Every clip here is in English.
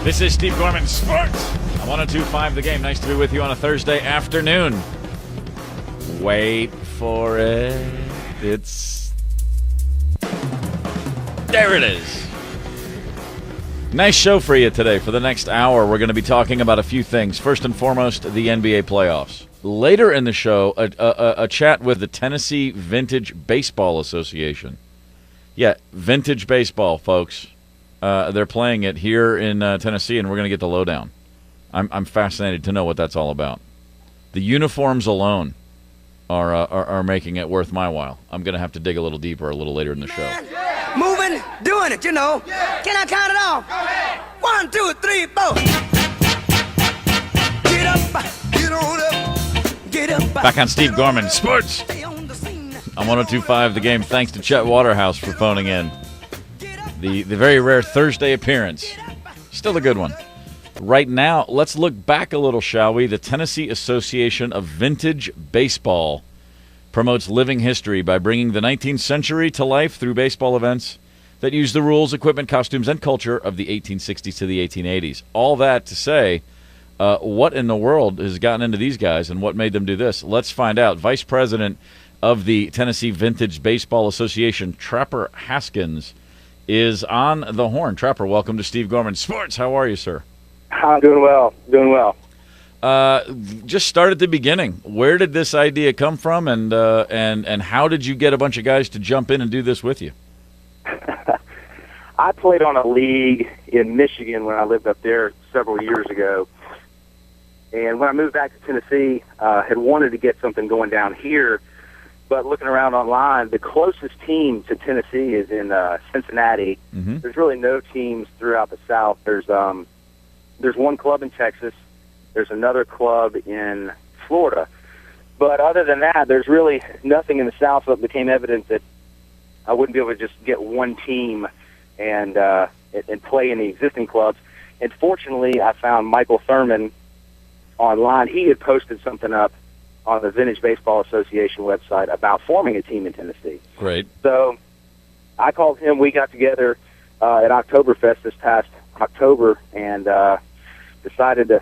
This is Steve Gorman Sports. I'm 102.5 The Game. Nice to be with you on a Thursday afternoon. Wait for it. There it is. Nice show for you today. For the next hour, we're going to be talking about a few things. First and foremost, the NBA playoffs. Later in the show, a chat with the Tennessee Vintage Baseball Association. Yeah, vintage baseball, folks. They're playing it here in Tennessee, and we're going to get the lowdown. I'm fascinated to know what that's all about. The uniforms alone are making it worth my while. I'm going to have to dig a little deeper a little later in the show. Moving, doing it, you know. Can I count it off? Go ahead. 1, 2, 3, 4. Get up, get on up, get up. Back on Steve Gorman Sports. I'm 102.5 The Game. Thanks to Chet Waterhouse for phoning in. The very rare Thursday appearance. Still a good one. Right now, let's look back a little, shall we? The Tennessee Association of Vintage Baseball promotes living history by bringing the 19th century to life through baseball events that use the rules, equipment, costumes, and culture of the 1860s to the 1880s. All that to say, what in the world has gotten into these guys and what made them do this? Let's find out. Vice President of the Tennessee Vintage Baseball Association, Trapper Haskins, is on the horn. Trapper, welcome to Steve Gorman Sports. How are you, sir? I'm doing well. Just start at the beginning. Where did this idea come from, and how did you get a bunch of guys to jump in and do this with you? I played on a league in Michigan when I lived up there several years ago. And when I moved back to Tennessee, had wanted to get something going down here, but looking around online, the closest team to Tennessee is in Cincinnati. Mm-hmm. There's really no teams throughout the South. There's one club in Texas. There's another club in Florida. But other than that, there's really nothing in the South. So it became evident that I wouldn't be able to just get one team and play in the existing clubs. And fortunately, I found Michael Thurman online. He had posted something up on the Vintage Baseball Association website about forming a team in Tennessee. Great. So I called him. We got together at Oktoberfest this past October and decided to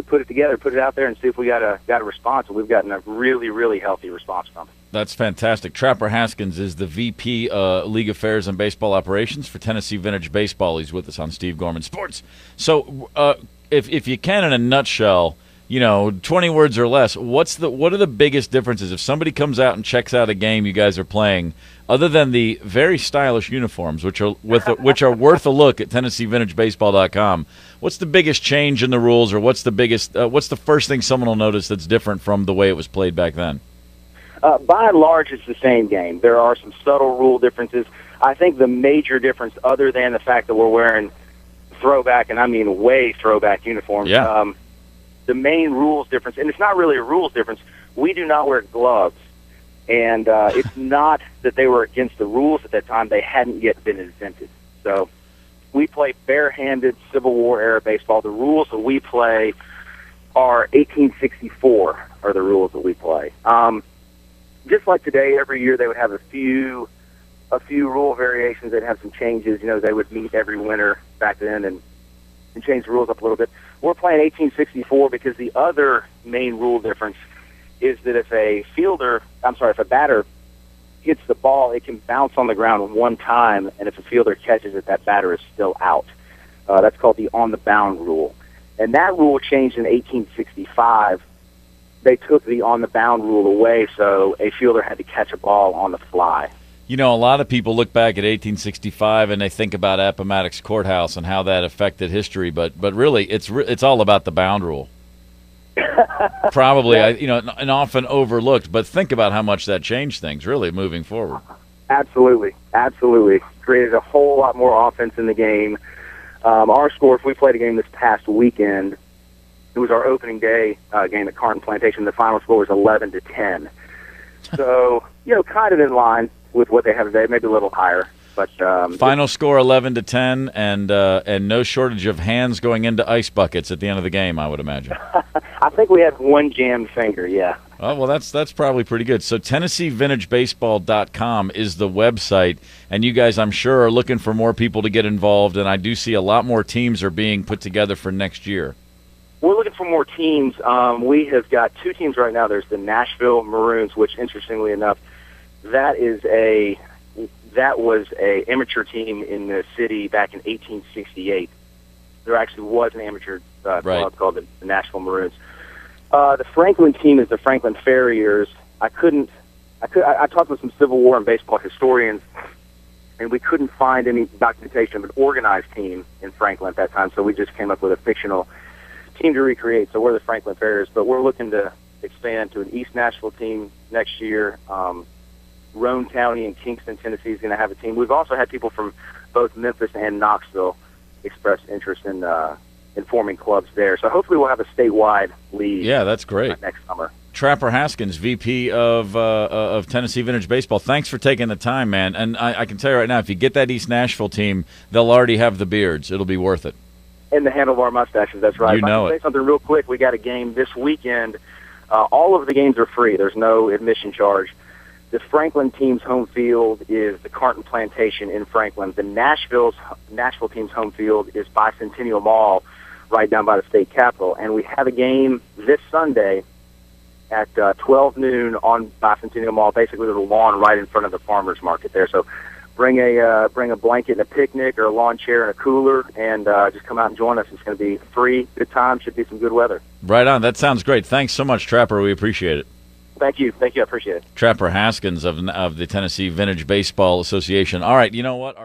put it together, put it out there, and see if we got a response. And we've gotten a really, really healthy response from it. That's fantastic. Trapper Haskins is the VP League Affairs and Baseball Operations for Tennessee Vintage Baseball. He's with us on Steve Gorman Sports. So if you can, in a nutshell, 20 words or less, what are the biggest differences if somebody comes out and checks out a game you guys are playing, other than the very stylish uniforms, which are worth a look at TennesseeVintageBaseball.com? What's the biggest change in the rules, or what's the first thing someone will notice that's different from the way it was played back then? By and large, it's the same game. There are some subtle rule differences. I think the major difference, other than the fact that we're wearing throwback, and I mean way throwback uniforms, the main rules difference, and it's not really a rules difference, we do not wear gloves. And it's not that they were against the rules at that time. They hadn't yet been invented. So we play barehanded Civil War-era baseball. The rules that we play are 1864 are the rules that we play. Just like today, every year they would have a few rule variations. They'd have some changes. They would meet every winter back then and change the rules up a little bit. We're playing 1864 because the other main rule difference is that if a batter hits the ball, it can bounce on the ground one time, and if a fielder catches it, that batter is still out. That's called the on-the-bound rule. And that rule changed in 1865. They took the on-the-bound rule away, so a fielder had to catch a ball on the fly. A lot of people look back at 1865 and they think about Appomattox Courthouse and how that affected history, but really it's all about the bound rule. Probably, and often overlooked, but think about how much that changed things, really, moving forward. Absolutely. Created a whole lot more offense in the game. Our score, if we played a game this past weekend, it was our opening day game at Carnton Plantation. The final score was 11-10. So, kind of in line with what they have today, maybe a little higher. But final score 11-10, and no shortage of hands going into ice buckets at the end of the game, I would imagine. I think we had one jammed finger. Yeah. Oh, well, that's probably pretty good. So TennesseeVintageBaseball.com is the website, and you guys, I'm sure, are looking for more people to get involved, and I do see a lot more teams are being put together for next year. We're looking for more teams. We have got 2 teams right now. There's the Nashville Maroons, which, interestingly enough, that was a amateur team in the city back in 1868. There actually was an amateur club called the Nashville Maroons. The Franklin team is the Franklin Farriers. I talked with some Civil War and baseball historians, and we couldn't find any documentation of an organized team in Franklin at that time, so we just came up with a fictional team to recreate. So we're the Franklin Farriers, but we're looking to expand to an East Nashville team next year. Roane County and Kingston, Tennessee is going to have a team. We've also had people from both Memphis and Knoxville express interest in forming clubs there. So hopefully we'll have a statewide league. Yeah, that's great. Next summer. Trapper Haskins, VP of Tennessee Vintage Baseball, thanks for taking the time, man. And I can tell you right now, if you get that East Nashville team, they'll already have the beards. It'll be worth it. And the handlebar mustaches, that's right. You know it. Say something real quick. We got a game this weekend. All of the games are free. There's no admission charge. The Franklin team's home field is the Carnton Plantation in Franklin. The Nashville team's home field is Bicentennial Mall, right down by the state capitol. And we have a game this Sunday at 12 noon on Bicentennial Mall, basically the lawn right in front of the farmers market there. So bring a blanket and a picnic or a lawn chair and a cooler, and just come out and join us. It's going to be free, good time, should be some good weather. Right on. That sounds great. Thanks so much, Trapper. We appreciate it. Thank you. I appreciate it. Trapper Haskins of the Tennessee Vintage Baseball Association. All right, you know what?